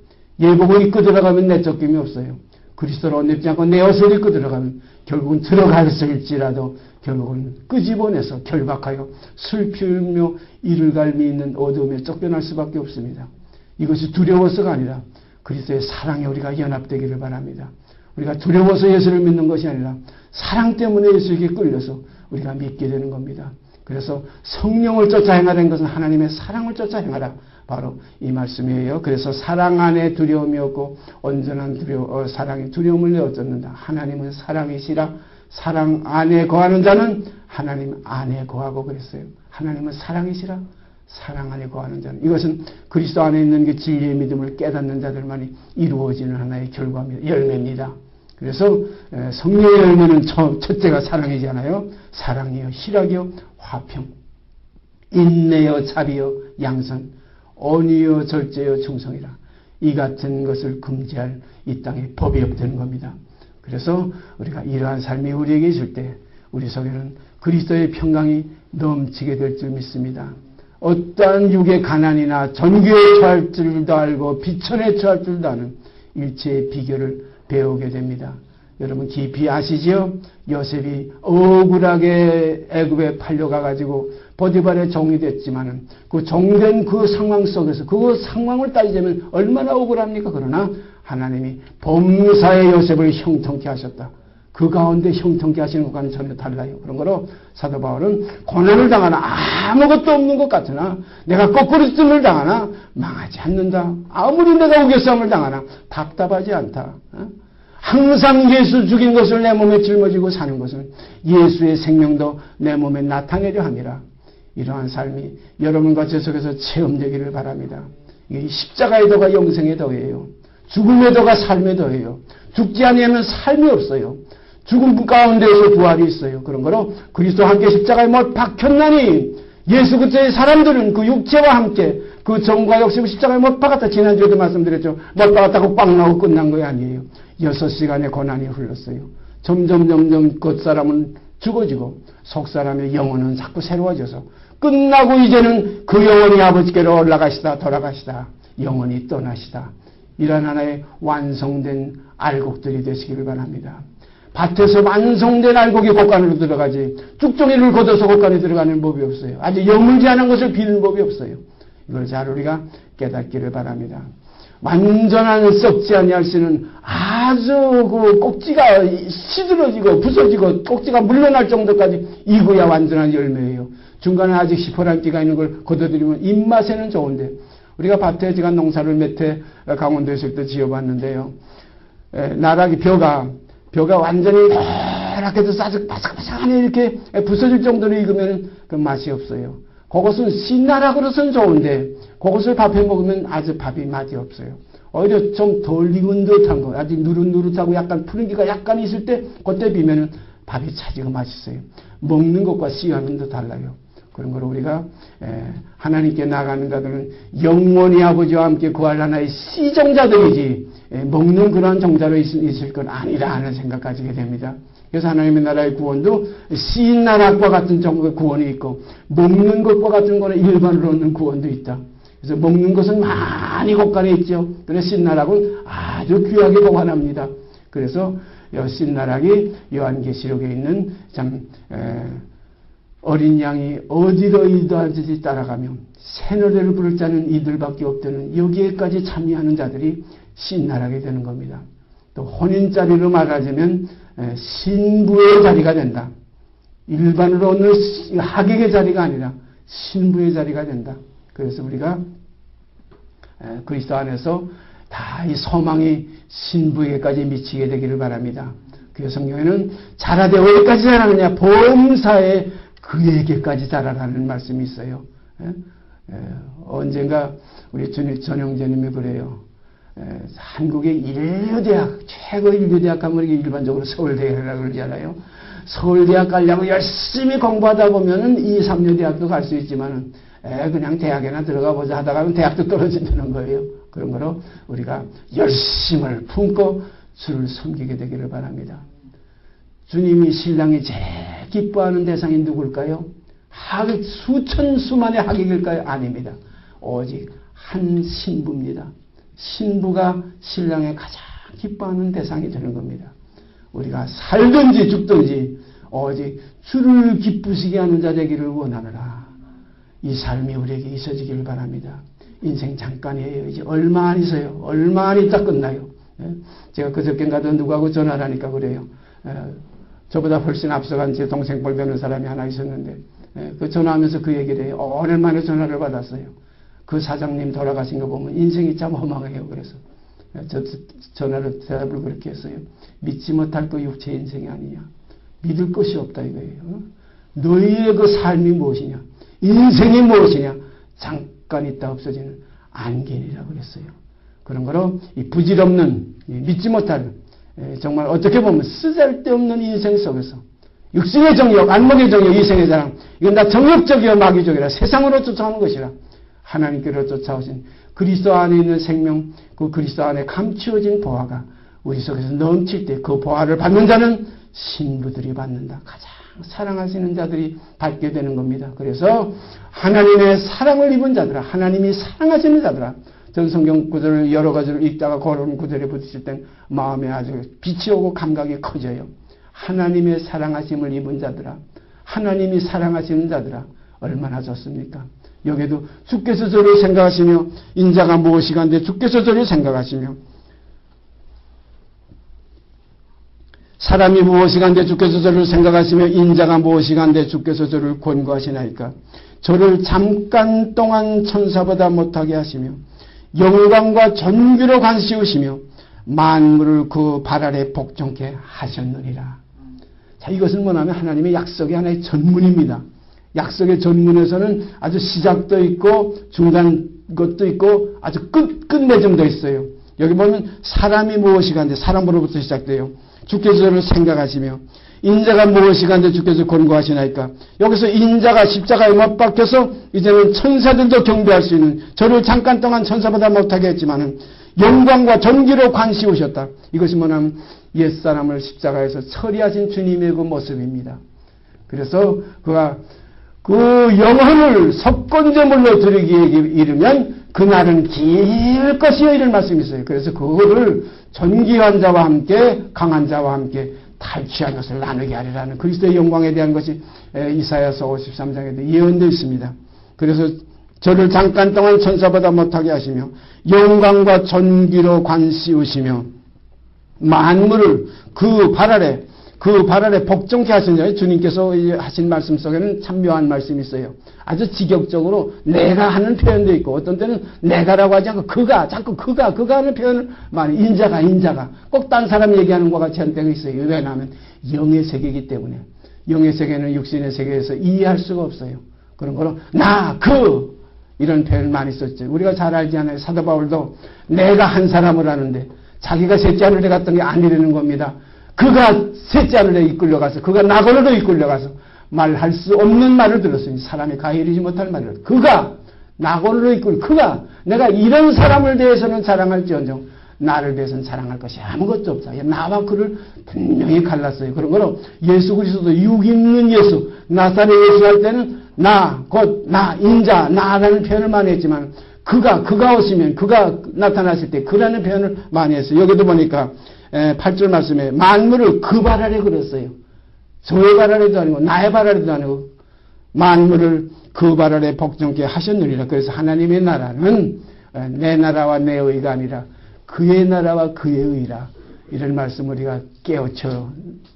예복을 입고 들어가면 내쫓김이 없어요. 그리스도로 옷 입지 않고 내 옷을 입고 들어가면 결국은 들어갔을지라도 결국은 끄집어내서 결박하여 슬피우며 이를 갈미 있는 어두움에 쫓겨날 수밖에 없습니다. 이것이 두려워서가 아니라 그리스도의 사랑에 우리가 연합되기를 바랍니다. 우리가 두려워서 예수를 믿는 것이 아니라 사랑 때문에 예수에게 끌려서 우리가 믿게 되는 겁니다. 그래서 성령을 쫓아 행하는 것은 하나님의 사랑을 쫓아 행하라. 바로 이 말씀이에요. 그래서 사랑 안에 두려움이 없고 온전한 사랑이 두려움을 내어쫓는다. 하나님은 사랑이시라. 사랑 안에 거하는 자는 하나님 안에 거하고 그랬어요. 하나님은 사랑이시라. 사랑 안에 거하는 자는. 이것은 그리스도 안에 있는 그 진리의 믿음을 깨닫는 자들만이 이루어지는 하나의 결과입니다. 열매입니다. 그래서 성령의 열매는 첫째가 사랑이잖아요. 사랑이요, 희락이요, 화평, 인내요, 자비요, 양선, 온유요, 절제요, 충성이라. 이 같은 것을 금지할 이 땅에 법이 없다는 겁니다. 그래서 우리가 이러한 삶이 우리에게 있을 때 우리 속에는 그리스도의 평강이 넘치게 될 줄 믿습니다. 어떠한 육의 가난이나 전교에 처할 줄도 알고 비천에 처할 줄도 아는 일체의 비결을 배우게 됩니다. 여러분 깊이 아시죠? 요셉이 억울하게 애굽에 팔려가가지고 보디발의 종이 됐지만은 그 종된 그 상황 속에서 그 상황을 따지자면 얼마나 억울합니까? 그러나 하나님이 범사의 요셉을 형통케 하셨다. 그 가운데 형통케 하시는 것과는 전혀 달라요. 그런 거로 사도 바울은 고난을 당하나 아무것도 없는 것 같으나 내가 거꾸로 뜸을 당하나 망하지 않는다. 아무리 내가 우겨싸움을 당하나 답답하지 않다. 항상 예수 죽인 것을 내 몸에 짊어지고 사는 것은 예수의 생명도 내 몸에 나타내려 함이라. 이러한 삶이 여러분과 제 속에서 체험되기를 바랍니다. 이 십자가의 도가 영생의 도예요. 죽음의 도가 삶의 도예요. 죽지 아니하면 삶이 없어요. 죽음 가운데에서 부활이 있어요. 그런 거로 그리스도와 함께 십자가에 못 박혔나니 예수 그리스도의 사람들은 그 육체와 함께 그 정과 욕심을 십자가에 못 박았다. 지난주에도 말씀드렸죠. 못 박았다고 빵 나오고 끝난 거 아니에요. 6시간의 고난이 흘렀어요. 점점 겉사람은 죽어지고 속사람의 영혼은 자꾸 새로워져서 끝나고 이제는 그 영혼이 아버지께로 올라가시다 돌아가시다 영혼이 떠나시다. 이런 하나의 완성된 알곡들이 되시기를 바랍니다. 밭에서 완성된 알곡이 곡간으로 들어가지 쭉종이를 걷어서 곡간에 들어가는 법이 없어요. 아직 여물지 않은 것을 비는 법이 없어요. 이걸 잘 우리가 깨닫기를 바랍니다. 완전한 썩지 아니할 수는 아주 그 꼭지가 시들어지고 부서지고 꼭지가 물러날 정도까지 익어야 완전한 열매예요. 중간에 아직 시퍼런기가 있는 걸 걷어들이면 입맛에는 좋은데 우리가 밭에 제가 농사를 몇 해 강원도에서 또 지어봤는데요. 나락이 벼가 완전히 이렇게 해서 바삭바삭하니 이렇게 부서질 정도로 익으면 그 맛이 없어요. 그것은 신나락으로서는 좋은데 그것을 밥해 먹으면 아주 밥이 맛이 없어요. 오히려 좀 덜 익은 듯한 거, 아직 누릇누릇하고 약간 푸른기가 약간 있을 때 그때 비면은 밥이 차지고 맛있어요. 먹는 것과 씨하는 도 달라요. 그런 걸 우리가 하나님께 나가는 자들은 영원히 아버지와 함께 구할 하나의 씨종자들이지 먹는 그러한 종자로 있을 건 아니라 하는 생각 가지게 됩니다. 그래서 하나님의 나라의 구원도 씨나락과 같은 정도의 구원이 있고 먹는 것과 같은 거는 일반으로 얻는 구원도 있다. 그래서 먹는 것은 많이 곳간에 있죠. 그런데 씨나락은 아주 귀하게 보관합니다. 그래서 씨나락이 요한계시록에 있는 참 어린 양이 어디로 이도하든지 따라가면 새노래를 부를 자는 이들밖에 없다는 여기에까지 참여하는 자들이 씨나락이 되는 겁니다. 또 혼인자리로 말하자면 신부의 자리가 된다. 일반으로 얻는 하객의 자리가 아니라 신부의 자리가 된다. 그래서 우리가 그리스도 안에서 다 이 소망이 신부에게까지 미치게 되기를 바랍니다. 그 성경에는 자라되 어디까지 자라느냐? 범사에 그에게까지 자라라는 말씀이 있어요. 언젠가 우리 전형제님이 그래요. 한국의 인류대학, 최고 인류대학 하면 일반적으로 서울대학이라고 그러잖아요. 서울대학 가려고 열심히 공부하다 보면은 2, 3류 대학도 갈 수 있지만은 그냥 대학에나 들어가 보자 하다가는 대학도 떨어진다는 거예요. 그런 거로 우리가 열심을 품고 주를 섬기게 되기를 바랍니다. 주님이 신랑이 제일 기뻐하는 대상이 누굴까요? 수천 수만의 하객일까요? 아닙니다. 오직 한 신부입니다. 신부가 신랑의 가장 기뻐하는 대상이 되는 겁니다. 우리가 살든지 죽든지 오직 주를 기쁘시게 하는 자 되기를 원하노라. 이 삶이 우리에게 있어지기를 바랍니다. 인생 잠깐이에요. 이제 얼마 안 있어요. 얼마 안 있다 끝나요. 제가 그저께인가도 누구하고 전화를 하니까 그래요. 저보다 훨씬 앞서간 제 동생 볼 뵈는 사람이 하나 있었는데 그 전화하면서 그 얘기를 해요. 오랜만에 전화를 받았어요. 그 사장님 돌아가신 거 보면 인생이 참 허망해요. 그래서 전화를 대답을 그렇게 했어요. 믿지 못할 그 육체 인생이 아니냐. 믿을 것이 없다 이거예요. 너희의 그 삶이 무엇이냐. 인생이 무엇이냐. 잠깐 있다 없어지는 안개이라고 그랬어요. 그런 거로 이 부질없는 믿지 못할 정말 어떻게 보면 쓰잘데없는 인생 속에서 육신의 정욕, 안목의 정욕, 이생의 자랑 이건 다 정욕적이요 마귀적이라 세상으로 쫓아오는 것이라 하나님께로 쫓아오신 그리스도 안에 있는 생명, 그 그리스도 안에 감추어진 보화가 우리 속에서 넘칠 때 그 보화를 받는 자는 신부들이 받는다. 가장 사랑하시는 자들이 받게 되는 겁니다. 그래서 하나님의 사랑을 입은 자들아, 하나님이 사랑하시는 자들아, 전 성경 구절을 여러 가지를 읽다가 그런 구절에 부딪힐 땐 마음에 아주 빛이 오고 감각이 커져요. 하나님의 사랑하심을 입은 자들아, 하나님이 사랑하시는 자들아, 얼마나 좋습니까? 여기에도 주께서 저를 생각하시며 인자가 무엇이간데 주께서 저를 생각하시며 사람이 무엇이간데 주께서 저를 생각하시며 인자가 무엇이간데 주께서 저를 권고하시나이까. 저를 잠깐 동안 천사보다 못하게 하시며 영광과 존귀로 관시우시며 만물을 그 발 아래 복종케 하셨느니라. 자, 이것은 뭐냐면 하나님의 약속의 하나의 전문입니다. 약속의 전문에서는 아주 시작도 있고 중간 것도 있고 아주 끝맺음도 있어요. 여기 보면 사람이 무엇이간데 사람으로부터 시작돼요. 주께서 저를 생각하시며 인자가 무엇이간데 주께서 권고하시나이까. 여기서 인자가 십자가에 못 박혀서 이제는 천사들도 경배할 수 있는 저를 잠깐 동안 천사보다 못하게 했지만은 영광과 존귀로 관시우셨다. 이것이 뭐냐면 옛사람을 십자가에서 처리하신 주님의 그 모습입니다. 그래서 그가 그 영혼을 석권제물로 드리기에 이르면 그날은 길 것이요 이런 말씀이 있어요. 그래서 그거를 존귀한 자와 함께 강한 자와 함께 탈취한 것을 나누게 하리라는 그리스도의 영광에 대한 것이 이사야서 53장에도 예언되어 있습니다. 그래서 저를 잠깐 동안 천사보다 못하게 하시며 영광과 존귀로 관시우시며 만물을 그 발 아래 복종케 하시냐. 주님께서 하신 말씀 속에는 참 묘한 말씀이 있어요. 아주 직역적으로 내가 하는 표현도 있고 어떤 때는 내가라고 하지 않고 그가 자꾸 그가 하는 표현을 많이 인자가 꼭 딴 사람 얘기하는 것 같이 하는 때가 있어요. 왜냐하면 영의 세계이기 때문에 영의 세계는 육신의 세계에서 이해할 수가 없어요. 그런 거로 이런 표현을 많이 썼죠. 우리가 잘 알지 않아요. 사도 바울도 내가 한 사람을 하는데 자기가 셋째 하늘에 갔던 게 아니라는 겁니다. 그가 셋째 하늘에 이끌려가서 그가 낙원으로 이끌려가서 말할 수 없는 말을 들었으니 사람이 가해리지 못할 말을 그가 낙원으로 그가 내가 이런 사람을 대해서는 자랑할지언정 나를 대해서는 자랑할 것이 아무것도 없다. 나와 그를 분명히 갈랐어요. 그런 거로 예수 그리스도 육 있는 예수 나사렛 예수 할 때는 인자 나라는 표현을 많이 했지만 그가 오시면 그가 나타났을 때 그라는 표현을 많이 했어요. 여기도 보니까 8절 말씀에 만물을 그 발 아래 그렸어요. 저의 발 아래도 아니고 나의 발 아래도 아니고 만물을 그 발 아래 복종케 하셨느니라. 그래서 하나님의 나라는 내 나라와 내 의가 아니라 그의 나라와 그의 의라. 이런 말씀을 우리가 깨우쳐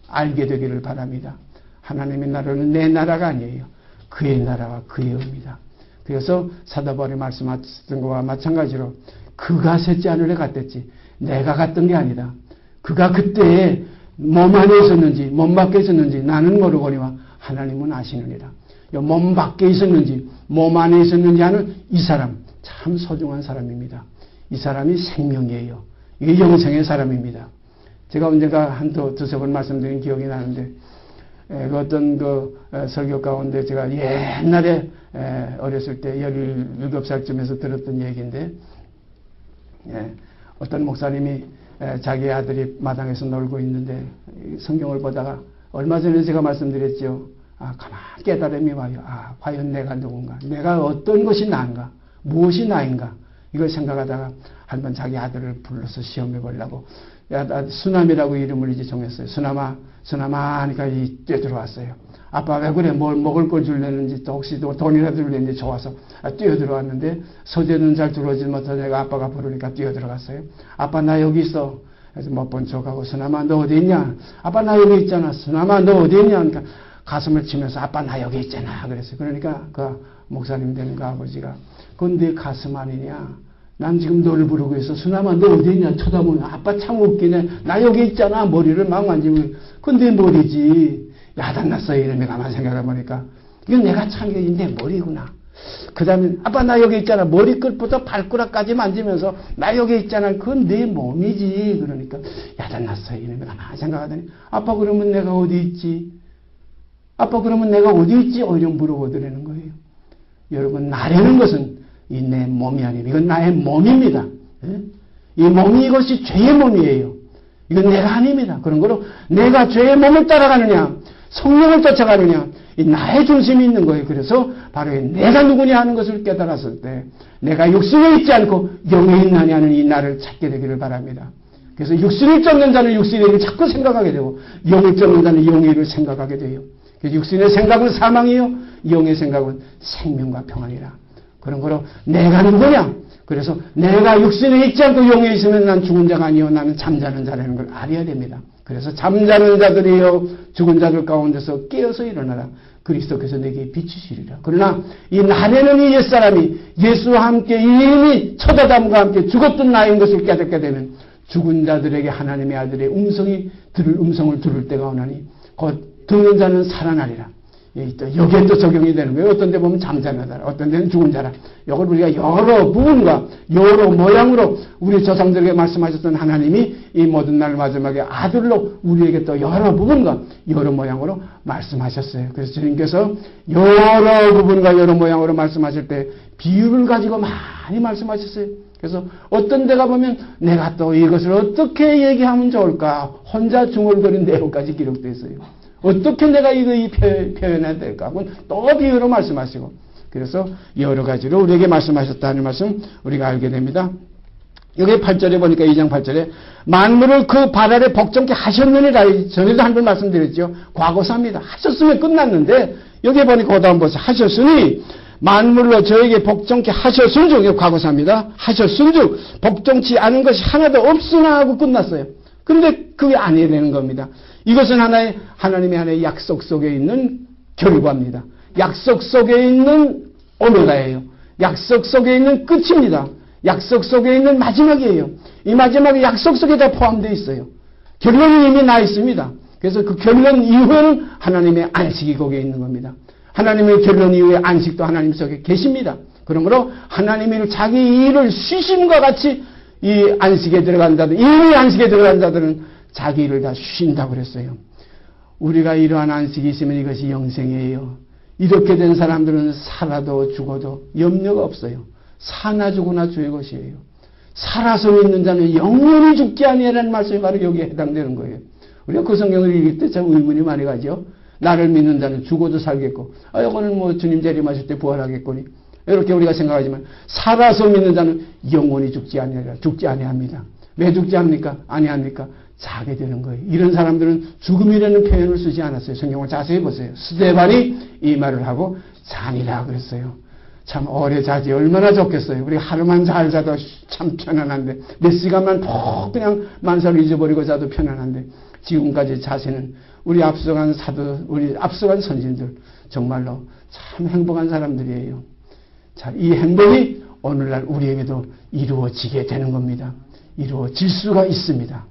알게 되기를 바랍니다. 하나님의 나라는 내 나라가 아니에요. 그의 나라와 그의 의입니다. 그래서 사도 바울이 말씀하셨던 것과 마찬가지로 그가 셋째 하늘에 갔댔지 내가 갔던 게 아니다. 그가 그때에 몸 안에 있었는지 몸 밖에 있었는지 나는 모르거니와 하나님은 아시느니라. 몸 밖에 있었는지 몸 안에 있었는지 하는 이 사람 참 소중한 사람입니다. 이 사람이 생명이에요. 이게 영생의 사람입니다. 제가 언젠가 두세 번 말씀드린 기억이 나는데 어떤 설교 가운데 제가 옛날에 어렸을 때 17살쯤에서 들었던 얘기인데 어떤 목사님이 자기 아들이 마당에서 놀고 있는데 성경을 보다가 얼마 전에 제가 말씀드렸죠. 가만히 깨달음이 와요. 과연 내가 누군가? 내가 어떤 것이 나인가? 무엇이 나인가? 이걸 생각하다가 한번 자기 아들을 불러서 시험해 보려고 수남이라고 이름을 이제 정했어요. 수남아 하니까 뛰어들어왔어요. 아빠 왜 그래? 뭘 먹을 걸 줄려는지 또 혹시 돈이라도 줄려는지 좋아서 뛰어들어왔는데 서재는 잘 들어오지 못해서 내가 아빠가 부르니까 뛰어들어갔어요. 아빠 나 여기 있어. 그래서 못 본 척하고 수남아 너 어디 있냐? 아빠 나 여기 있잖아. 수남아 너 어디 있냐? 그러니까 가슴을 치면서 아빠 나 여기 있잖아. 그랬어요. 그러니까 그 목사님 되는 그 아버지가 그건 네 가슴 아니냐? 난 지금 너를 부르고 있어. 수남아 너 어디 있냐? 쳐다보면 아빠 참 웃기네. 나 여기 있잖아. 머리를 막 만지고 그건 내 머리지. 야단났어요. 이름이 가만히 생각해보니까 이건 내가 참 내 머리구나. 그 다음에 아빠 나 여기 있잖아. 머리끝부터 발가락까지 만지면서 나 여기 있잖아. 그건 내 몸이지. 그러니까 야단났어요. 이름이 가만히 생각하더니 아빠 그러면 내가 어디 있지? 아빠 그러면 내가 어디 있지? 이런 물어보더라는 거예요. 여러분 나라는 것은 이 내 몸이 아니에요. 이건 나의 몸입니다. 이 몸이 이것이 죄의 몸이에요. 이건 내가 아닙니다. 그런 거로 내가 죄의 몸을 따라가느냐 성령을 쫓아가느냐 이 나의 중심이 있는 거예요. 그래서 바로 내가 누구냐 하는 것을 깨달았을 때 내가 육신에 있지 않고 영에 있나냐 하는 이 나를 찾게 되기를 바랍니다. 그래서 육신을 쫓는 자는 육신의 일을 자꾸 생각하게 되고 영을 쫓는 자는 영의 일을 생각하게 돼요. 그래서 육신의 생각은 사망이요 영의 생각은 생명과 평안이라. 그런 거로 내가 누구냐? 그래서 내가 육신에 있지 않고 영에 있으면 난 죽은 자가 아니요 나는 잠자는 자라는 걸 알아야 됩니다. 그래서 잠자는 자들이여 죽은 자들 가운데서 깨어서 일어나라. 그리스도께서 내게 비추시리라. 그러나 이 날에는 이 옛사람이 예수와 함께 이미 첫 아담과 함께 죽었던 나인 것을 깨닫게 되면 죽은 자들에게 하나님의 아들의 음성을 들을 때가 오나니 곧 듣는 자는 살아나리라. 여기에 또 적용이 되는 거예요. 어떤 데 보면 잠자는 자라, 어떤 데는 죽은 자라. 이걸 우리가 여러 부분과 여러 모양으로 우리 조상들에게 말씀하셨던 하나님이 이 모든 날 마지막에 아들로 우리에게 또 여러 부분과 여러 모양으로 말씀하셨어요. 그래서 주님께서 여러 부분과 여러 모양으로 말씀하실 때 비유를 가지고 많이 말씀하셨어요. 그래서 어떤 데가 보면 내가 또 이것을 어떻게 얘기하면 좋을까 혼자 중얼거린 내용까지 기록되어 있어요. 어떻게 내가 이거 표현해야 될까? 그건 또 비유로 말씀하시고. 그래서 여러 가지로 우리에게 말씀하셨다는 말씀 우리가 알게 됩니다. 여기 8절에 보니까 2장 8절에 만물을 그 발 아래 복종케 하셨느니라. 전에도 한 번 말씀드렸죠. 과거사입니다. 하셨으면 끝났는데 여기 보니까 그다음 보세요. 하셨으니 만물로 저에게 복종케 하셨은즉 이게 과거사입니다. 하셨은즉 복종치 않은 것이 하나도 없으나 하고 끝났어요. 근데 그게 아니어야 되는 겁니다. 이것은 하나님의 하나의 약속 속에 있는 결과입니다. 약속 속에 있는 오메가예요. 약속 속에 있는 끝입니다. 약속 속에 있는 마지막이에요. 이 마지막이 약속 속에 다 포함되어 있어요. 결론이 이미 나 있습니다. 그래서 그 결론 이후에는 하나님의 안식이 거기에 있는 겁니다. 하나님의 결론 이후에 안식도 하나님 속에 계십니다. 그러므로 하나님이 자기 일을 쉬심과 같이 이 안식에 들어간 자들, 이미 안식에 들어간 자들은 자기 일을 다 쉰다고 그랬어요. 우리가 이러한 안식이 있으면 이것이 영생이에요. 이렇게 된 사람들은 살아도 죽어도 염려가 없어요. 사나 죽으나 주의 것이에요. 살아서 믿는 자는 영원히 죽지 아니하라는 말씀이 바로 여기에 해당되는 거예요. 우리가 그 성경을 읽을 때 참 의문이 많이 가죠. 나를 믿는 자는 죽어도 살겠고, 이거는 뭐 주님 재림하실 때 부활하겠거니. 이렇게 우리가 생각하지만 살아서 믿는 자는 영원히 죽지 아니하리라. 죽지 아니합니다. 왜 죽지 않습니까? 아니합니까? 자게 되는 거예요. 이런 사람들은 죽음이라는 표현을 쓰지 않았어요. 성경을 자세히 보세요. 스데반이 이 말을 하고 자니라 그랬어요. 참 오래 자지 얼마나 좋겠어요. 우리 하루만 잘 자도 참 편안한데 몇 시간만 푹 그냥 만사를 잊어버리고 자도 편안한데 지금까지 자세는 우리 앞서간 사도, 우리 앞서간 선진들 정말로 참 행복한 사람들이에요. 자, 이 행복이 오늘날 우리에게도 이루어지게 되는 겁니다. 이루어질 수가 있습니다.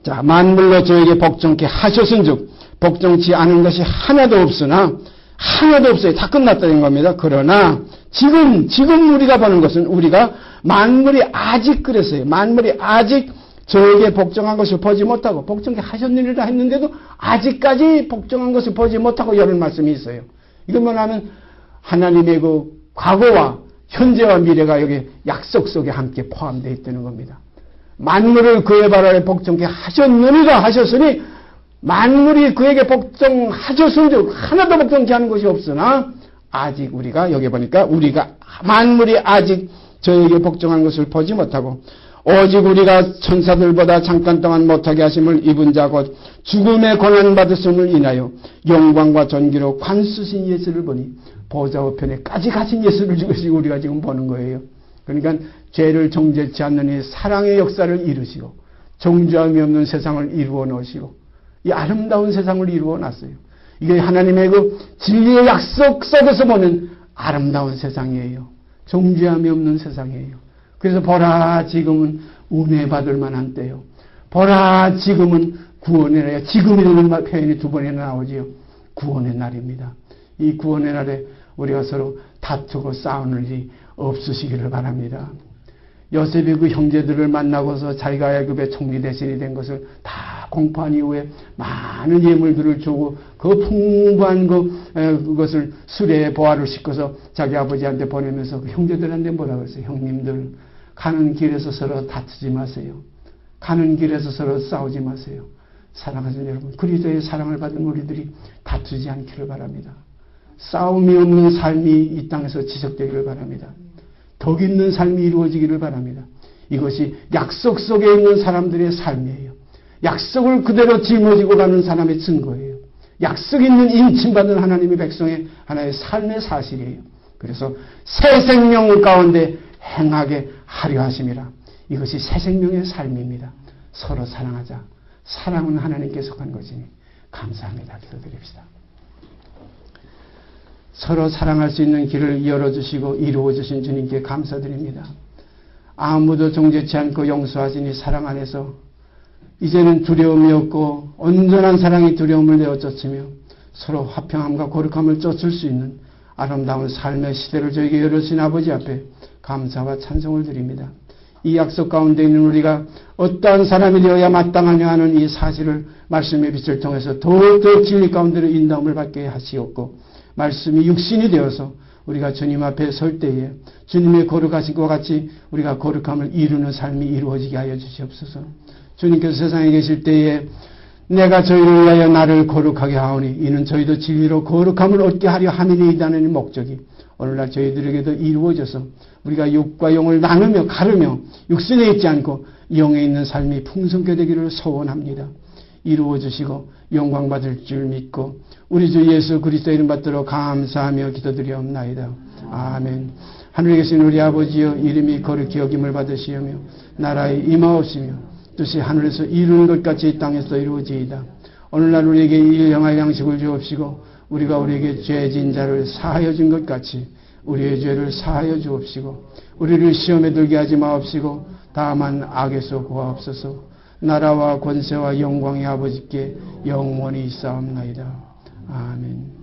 자, 만물로 저에게 복종케 하셨은즉 복종치 않은 것이 하나도 없으나 하나도 없어요. 다 끝났다는 겁니다. 그러나 지금 우리가 보는 것은 우리가 만물이 아직 그랬어요. 만물이 아직 저에게 복종한 것을 보지 못하고 복종케 하셨느니라 했는데도 아직까지 복종한 것을 보지 못하고 이런 말씀이 있어요. 이건 뭐냐면 하나님의 그 과거와 현재와 미래가 여기 약속 속에 함께 포함되어 있다는 겁니다. 만물을 그의 발 아래 복종케 하셨느니라 하셨으니 만물이 그에게 복종하셨은즉 하나도 복종케 하는 것이 없으나 아직 우리가 여기 보니까 우리가 만물이 아직 저에게 복종한 것을 보지 못하고 오직 우리가 천사들보다 잠깐 동안 못하게 하심을 입은 자 곧 죽음의 고난받으심을 인하여 영광과 존귀로 관수신 예수를 보니 보좌 우편에까지 가신 예수를 죽으시고 우리가 지금 보는 거예요. 그러니까 죄를 정죄치 않는 이 사랑의 역사를 이루시고 정죄함이 없는 세상을 이루어 놓으시고 이 아름다운 세상을 이루어 놨어요. 이게 하나님의 그 진리의 약속 속에서 보는 아름다운 세상이에요. 정죄함이 없는 세상이에요. 그래서 보라 지금은 은혜받을 만한 때요. 보라 지금은 구원의 날이에요. 지금이라는 표현이 두 번이나 나오지요. 구원의 날입니다. 이 구원의 날에 우리가 서로 다투고 싸우는 일이 없으시기를 바랍니다. 요셉이 그 형제들을 만나고서 자기가 애굽의 총리 대신이 된 것을 다 공포한 이후에 많은 예물들을 주고 그 풍부한 그것을 수레에 보화를 싣고서 자기 아버지한테 보내면서 그 형제들한테 뭐라고 했어요? 형님들 가는 길에서 서로 다투지 마세요. 가는 길에서 서로 싸우지 마세요. 사랑하는 여러분, 그리스도의 사랑을 받은 우리들이 다투지 않기를 바랍니다. 싸움이 없는 삶이 이 땅에서 지속되기를 바랍니다. 덕 있는 삶이 이루어지기를 바랍니다. 이것이 약속 속에 있는 사람들의 삶이에요. 약속을 그대로 짊어지고 가는 사람의 증거예요. 약속 있는 인침받은 하나님의 백성의 하나의 삶의 사실이에요. 그래서 새 생명 가운데 행하게 하려 하심이라. 이것이 새 생명의 삶입니다. 서로 사랑하자. 사랑은 하나님께 속한 것이니 감사합니다. 기도드립시다. 서로 사랑할 수 있는 길을 열어주시고 이루어주신 주님께 감사드립니다. 아무도 정죄치 않고 용서하시니 사랑 안에서 이제는 두려움이 없고 온전한 사랑이 두려움을 내어 쫓으며 서로 화평함과 거룩함을 쫓을 수 있는 아름다운 삶의 시대를 저에게 열어주신 아버지 앞에 감사와 찬송을 드립니다. 이 약속 가운데 있는 우리가 어떠한 사람이 되어야 마땅하냐 하는 이 사실을 말씀의 빛을 통해서 더욱 진리 가운데로 인도함을 받게 하시옵고 말씀이 육신이 되어서 우리가 주님 앞에 설 때에 주님의 거룩하신 것과 같이 우리가 거룩함을 이루는 삶이 이루어지게 하여 주시옵소서. 주님께서 세상에 계실 때에 내가 저희를 위하여 나를 거룩하게 하오니 이는 저희도 진리로 거룩함을 얻게 하려 함이니이다는 목적이 오늘날 저희들에게도 이루어져서 우리가 육과 영을 나누며 가르며 육신에 있지 않고 영에 있는 삶이 풍성케 되기를 소원합니다. 이루어 주시고 영광 받을 줄 믿고 우리 주 예수 그리스도 이름 받들어 감사하며 기도드리옵나이다. 아멘. 하늘에 계신 우리 아버지여 이름이 거룩히 여김을 받으시오며 나라의 임하옵시며 뜻이 하늘에서 이루는 것 같이 이 땅에서 이루어지이다. 오늘날 우리에게 일용할 양식을 주옵시고 우리가 우리에게 죄진 자를 사하여 준 것 같이 우리의 죄를 사하여 주옵시고 우리를 시험에 들게 하지 마옵시고 다만 악에서 구하옵소서. 나라와 권세와 영광의 아버지께 영원히 있사옵나이다. 아멘.